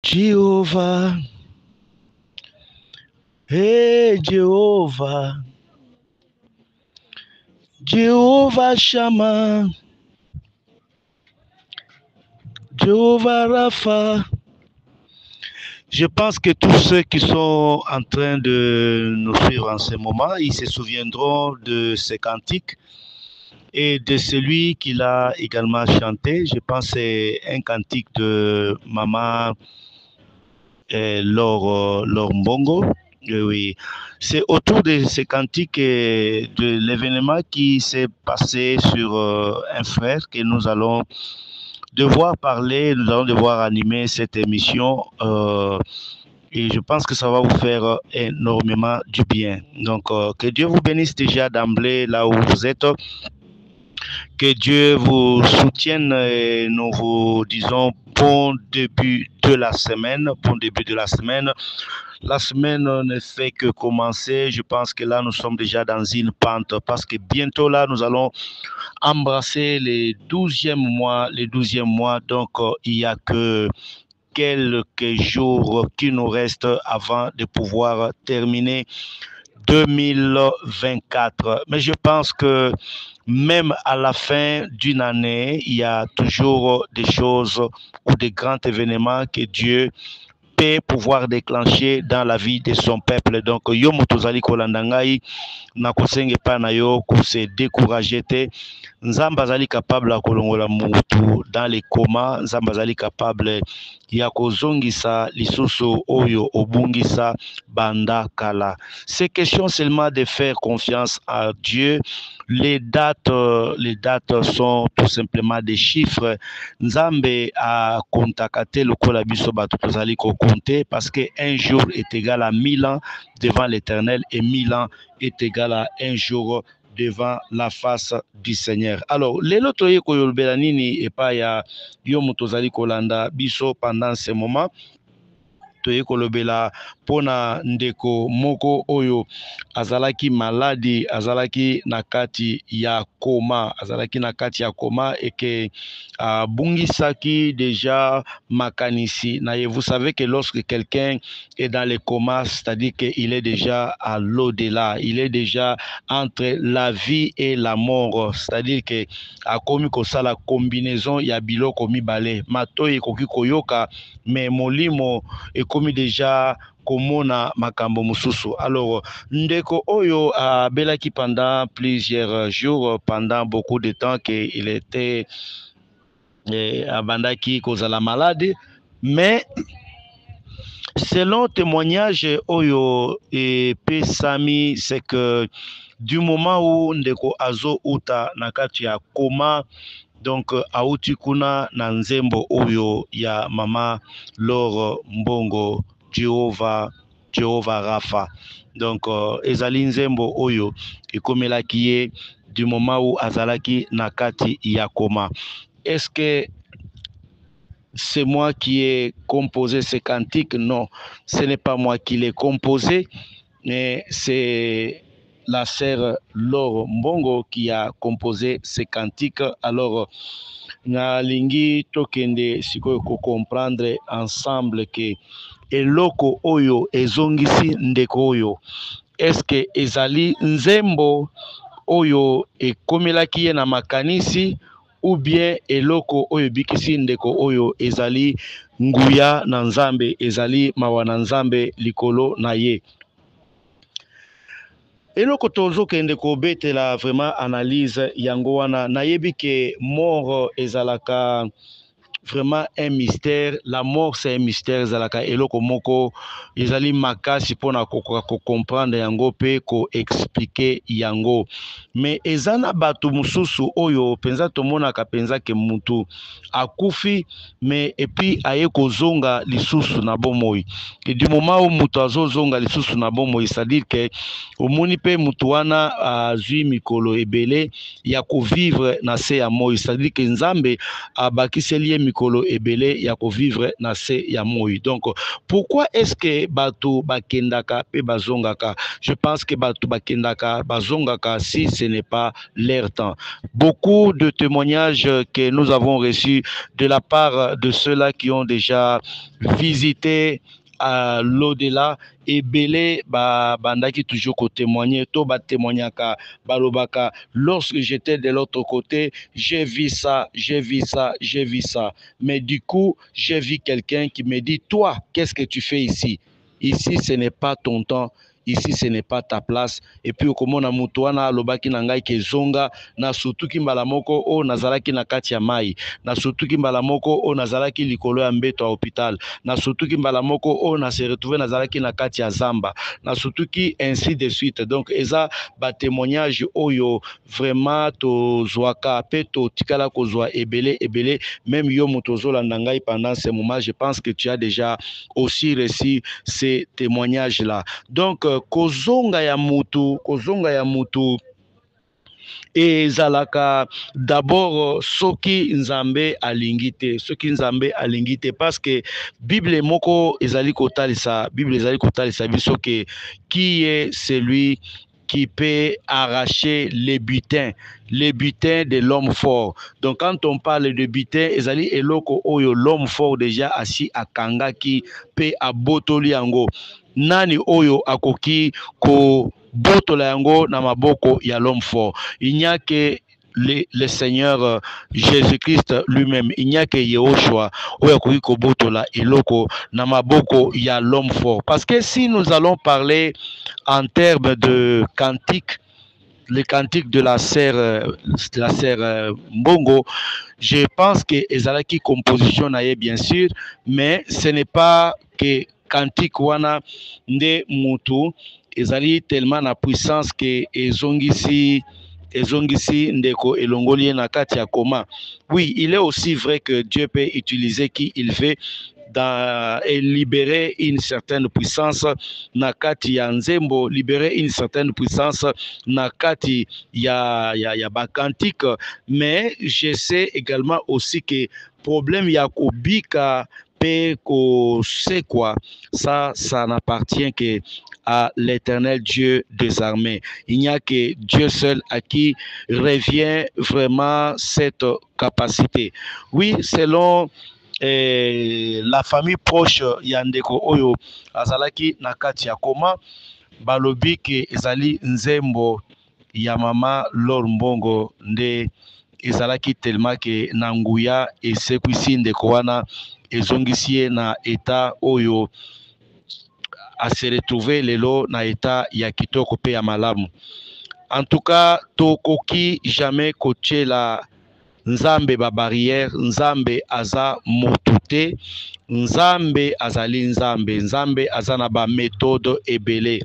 Jehovah, hey Jehovah, Jehovah Shammah, Jehovah Rapha. Je pense que tous ceux qui sont en train de nous suivre en ce moment, ils se souviendront de ces cantiques et de celui qui l'a également chanté. Je pense que c'est un cantique de Maman Laure Mbongo. Oui, c'est autour de ces cantiques et de l'événement qui s'est passé sur un frère que nous allons devoir parler, nous allons devoir animer cette émission et je pense que ça va vous faire énormément du bien. Donc, que Dieu vous bénisse déjà d'emblée là où vous êtes. Que Dieu vous soutienne et nous vous disons bon début de la semaine, bon début de la semaine. La semaine ne fait que commencer. Je pense que là, nous sommes déjà dans une pente parce que bientôt là, nous allons embrasser les 12e mois. Les 12e mois, donc il n'y a que quelques jours qui nous restent avant de pouvoir terminer 2024. Mais je pense que même à la fin d'une année, il y a toujours des choses ou des grands événements que Dieu peut pouvoir déclencher dans la vie de son peuple. Donc, yo mutozali kolanda ngai na kosenge pa na yo ko se décourager te. Nzamba azali capable ya kolongola mutu dans les comas, nzamba azali capable ya kozongisa lisusu oyo obungisa banda kala. C'est question seulement de faire confiance à Dieu. Les dates sont tout simplement des chiffres. Nzambe a kontakate lokola biso bato tozali ko compter parce que un jour est égal à 1000 ans devant l'Éternel et 1000 ans est égal à un jour devant la face du Seigneur. Alors, lelo toye koyolbela nini epa ya yo mutozali kolanda biso pendant ce moment. Toye kolobela pona ndeko moko oyo azalaki maladi, azalaki nakati ya koma, et que bungisaki déjà makanisi na ye. Vous savez que lorsque quelqu'un est dans le coma, c'est-à-dire qu'il est déjà à l'au-delà, il est déjà entre la vie et la mort, c'est-à-dire que akomi kosala combinaison ya biloko mibale, matoyi koki koyoka mais molimo ekomi déjà komona makambo mususu. Alors ndeko oyo abelaki pendant plusieurs jours, pendant beaucoup de temps qu'il était abandaki kozala malade, mais selon témoignage oyo et pesami, c'est que du moment où ndeko azo uta nakati ya koma, donc auti kuna na nzembo oyo ya Mama Laure Mbongo, Jehovah Rapha. Donc ezali nzembo oyo ekomelaki ye du moment où azalaki nakati ya koma. Est-ce que c'est moi qui ai composé ce cantique? Non, ce n'est pas moi qui l'ai composé, mais c'est la sœur Laure Mbongo qui a composé ce cantique. Alors, nalingi tokende sikoyo ko comprendre ensemble que eloko oyo ezongisi ndeko oyo, est-ce que ezali nzembo oyo ekomelaki ye na makanisi, ou bien eloko oyo bikisi ndeko oyo ezali nguya na nzambe, ezali mawa na nzambe likolo na ye. Eloko tozo kende ko betela vraiment analyse yango wana, nayebi ke mort ezalaka vraiment un mystère. La mort c'est un mystère, ezalaka eloko moko ezali makasi pona ko comprendre yango pe ko expliquer yango. Mais ezana batu mususu oyo penza tomonaka penza ke mutu akufi mais et puis aye kozonga lisusu na bomoi. Et du moment où mutu azozonga lisusu na bomoi, c'est-à-dire que omoni pe mutu wana azui mikolo ebele ya ko vivre na se ya moi, c'est-à-dire que nzambe abakiseli ye mikolo ebele ya ko vivre na se ya moi. Donc pourquoi est-ce que batu bakendaka pe bazongaka? Je pense que batu bakendaka bazongaka si ce n'est pas leur temps. Beaucoup de témoignages que nous avons reçus de la part de ceux-là qui ont déjà visité à l'au-delà et belé bandaki toujours ko témoigner to ba témoignaka balobaka lorsque j'étais de l'autre côté j'ai vu ça, j'ai vu ça, j'ai vu ça, mais du coup j'ai vu quelqu'un qui me dit toi qu'est-ce que tu fais ici? Ici ce n'est pas ton temps, ici ce n'est pas ta place. Et puis okomona mutu wana alobaki na ngai ke zonga na sutuki mbala moko o nazalaki na kati ya mai, na sutuki mbala moko o nazalaki likolo ya mbeto ya hôpital, na sutuki mbala moko o na se retrouver nazalaki na kati ya zamba, na sutuki ainsi de suite. Donc eza ba témoignage oyo vraiment tozwaka pe totikala kozwa ebele ebele. Même yo mutu ozolanda ngai pendant ce moment, je pense que tu as déjà aussi reçu ces témoignages là. Donc kozonga ya mutu ezalaka d'abord soki nzambe alingi te, parce que bible moko ezali kotalisa biso ke qui est celui qui peut arracher les butins de l'homme fort. Donc quand on parle de butin, ezali eloko oyo l'homme fort déjà assis akangaki pe abotoli yango. Nani oyo akoki ko botola yango na maboko ya l'homme fort? Il n'y a que le Seigneur Jésus-Christ lui-même. Il n'y a que Yehoshua oyo akoki ko botola eloko na maboko ya l'homme fort. Parce que si nous allons parler en termes de cantique, le cantique de la sœur Mbongo, je pense que ezalaki composition naye bien sûr, mais ce n'est pas que cantique wana nde mutu ezali tellement na puissance que ezongisi ndeko elongoli na kati ya koma. Oui, il est aussi vrai que Dieu peut utiliser qui il veut et libérer une certaine puissance na kati ya nzembo, libérer une certaine puissance na kati ya bakantique. Mais je sais également aussi que problème ya kobika pe ko c'est quoi ça n'appartient que à l'Éternel Dieu des armées. Il n'y a que Dieu seul à qui revient vraiment cette capacité. Oui, selon la famille proche Yandeko Oyo azalaki na kati ya koma, balobi ke ezali nzembo ya mama Lor Mbongo nde ezalaki tellement ke na nguya esekwisi ndeko wana ezongisi na état oyo a se retrouver lelo na état ya kitoko pe ya malamu. En tout cas, tokoki jamais kotiela nzambe ba barrière, nzambe aza motute, nzambe azali nzambe azana ba méthode ebele.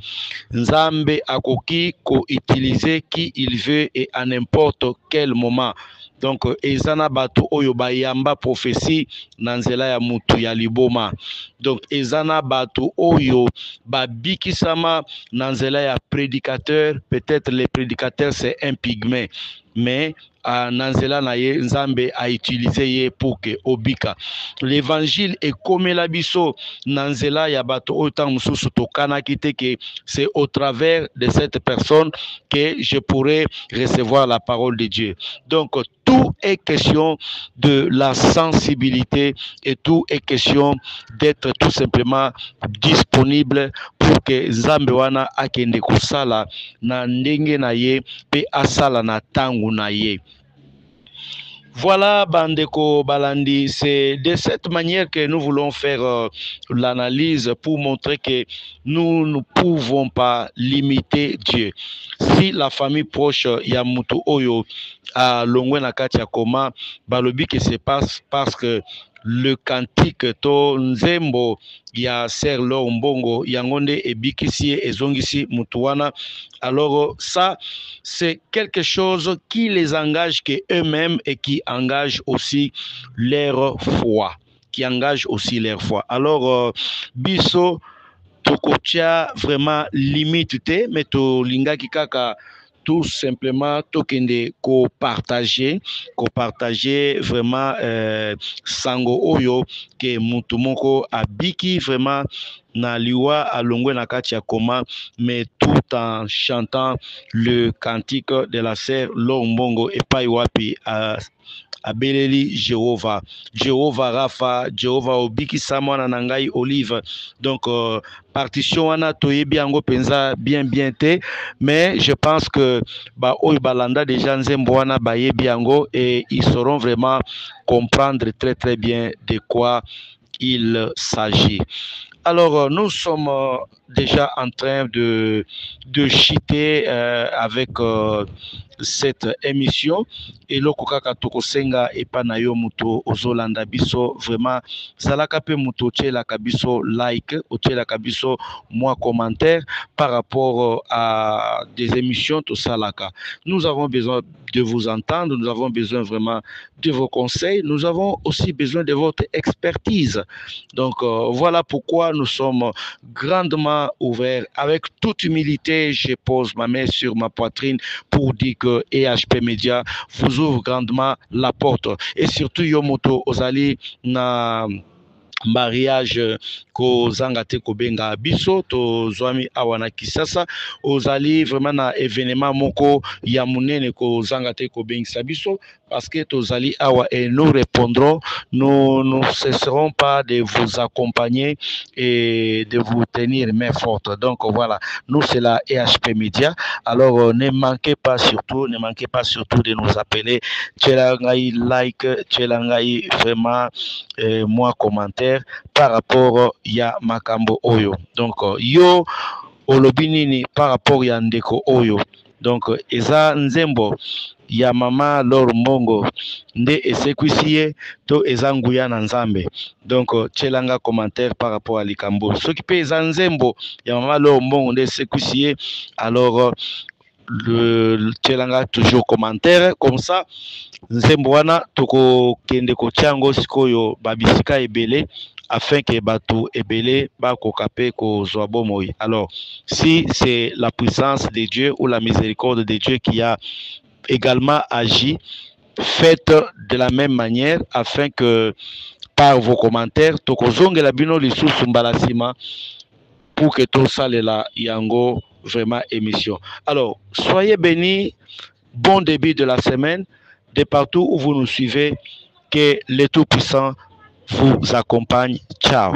Nzambe akoki ko utiliser qui il veut et à n'importe quel moment. Donc ezana batu oyo bayamba prophétie na nzela ya mutu ya liboma. Donc ezana batu oyo babikisama na nzela ya prédicateur. Peut-être les prédicateurs c'est un pygmée, mais nanzela na ye nzambe a utilisé ye pour que obika l'évangile et comme la biso nanzela ya bato autant mususu tokana kite que c'est au travers de cette personne que je pourrais recevoir la parole de Dieu. Donc tout est question de la sensibilité et tout est question d'être tout simplement disponible pour que nzambe wana akende kusala na ndenge na ye pe asala na tangu na ye. Voilà, Bandeko Balandi, c'est de cette manière que nous voulons faire l'analyse pour montrer que nous ne pouvons pas limiter Dieu. Si la famille proche Yamutu Oyo a Longwe Nakati Koma, balobi que c'est parce que le cantique to nzembo ya Serlo Mbongo yangonde ebikisi ezongisi mutuana. Alors ça c'est quelque chose qui les engage que eux-mêmes et qui engage aussi leur foi, Alors biso tokotia vraiment limite te, mais to lingaki kaka tout simplement tokende ko partager vraiment sango oyo ke mutu moko abiki vraiment na liwa alongwe na kati ya koma, mais tout en chantant le cantique de la sœur Lombongo epai wapi abeleli Jéhovah Rafa, Jéhovah obikisa mwana na ngai Olive. Donc partition wana toyebi yango penza bien te, mais je pense que ba oyo balanda déjà nzembo wana bayebi yango et ils sauront vraiment comprendre très bien de quoi il s'agit. Alors, nous sommes déjà en train de chiter avec cette émission. Et le kokaka tokosenga epana yo muto ozolanda biso vraiment salaka pe muto tchela kabiso like, tchela kabiso moi commentaire par rapport à des émissions to salaka. Nous avons besoin de vous entendre, nous avons besoin vraiment de vos conseils, nous avons aussi besoin de votre expertise. Donc voilà pourquoi nous sommes grandement ouverts. Avec toute humilité, je pose ma main sur ma poitrine pour dire que EHP Media vous ouvre grandement la porte. Et surtout, Yomoto Ozali na mariage ko zangate ko benga biso to zwami awana Kisasa ozali vraiment na événement moko ya munene ko zangate ko bengisa biso parce que tozali awa et nous répondrons, nous ne cesserons pas de vous accompagner et de vous tenir main forte. Donc voilà, nous c'est la EHP Media. Alors ne manquez pas surtout de nous appeler. Tchelangai like, tchelangai vraiment moi commentaire par rapport ya makambo oyo. Donc yo olobinini par rapport ya ndeko oyo. Donc eza nzembo ya mama Lor Mbongo nde esekwisiye to eza nguya na nzambe. Donc tchelanga commentaire par rapport à likambo. Ce qui peut eza nzembo ya mama Lor Mbongo nde esekwisiye, alors le tchelanga toujours commentaire comme ça nzembo wana toko kende ko tiango sikoyo babisika ebele afin que bato ebele ba kokape ko zoabo moi. Alors si c'est la puissance de Dieu ou la miséricorde de Dieu qui a également agi, faites de la même manière afin que par vos commentaires tokozongela bino lisusu mbalasima pour que tout ça la yango vraiment émission. Alors soyez bénis, bon début de la semaine de partout où vous nous suivez, que le Tout-Puissant vous accompagne. Ciao.